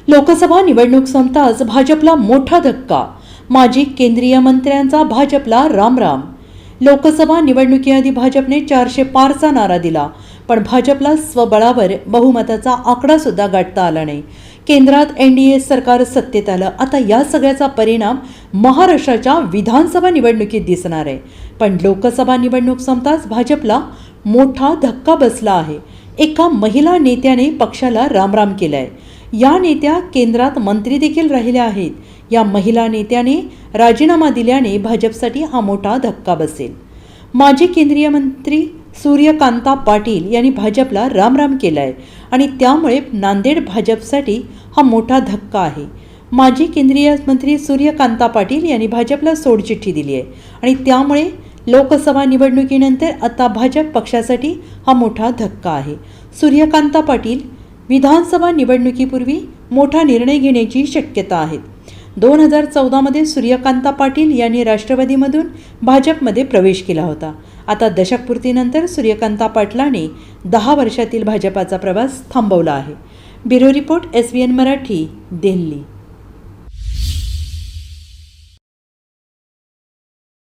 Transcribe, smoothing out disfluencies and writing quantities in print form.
लोकसभा निवडणूक संपताच भाजपला मोठा धक्का. माजी केंद्रीय मंत्र्यांचा भाजपला रामराम. लोकसभा निवडणुकीआधी भाजपने 400 पारचा नारा दिला, पण भाजपला स्वबळावर बहुमताचा आकडा सुद्धा गाठता आला नाही. केंद्रात एनडीए सरकार सत्तेत आलं. आता या सगळ्याचा परिणाम महाराष्ट्राच्या विधानसभा निवडणुकीत दिसणार आहे. पण लोकसभा निवडणूक संपताच भाजपला मोठा धक्का बसला आहे. एका महिला नेत्याने पक्षाला रामराम केलाय. या नेत्या केंद्रात मंत्री देखील राहिल्या आहेत. या महिला नेत्याने राजीनामा दिल्याने भाजपसाठी हा मोठा धक्का बसेल. माजी केंद्रीय मंत्री सूर्यकांता पाटील यांनी भाजपला रामराम केलाय आणि त्यामुळे नांदेड भाजपसाठी हा मोठा धक्का आहे. माजी केंद्रीय मंत्री सूर्यकांता पाटील यांनी भाजपला सोडचिठ्ठी दिली आहे आणि त्यामुळे लोकसभा निवडणुकीनंतर आता भाजप पक्षासाठी हा मोठा धक्का आहे. सूर्यकांता पाटील विधानसभा निवडणुकीपूर्वी मोठा निर्णय घेण्याची शक्यता आहे. 2014मध्ये सूर्यकांता पाटील यांनी राष्ट्रवादीमधून भाजपमध्ये प्रवेश केला होता. आता दशकपूर्तीनंतर सूर्यकांता पाटलांनी 10 वर्षातील भाजपाचा प्रवास थांबवला आहे. Bureau report SVN Marathi, Delhi.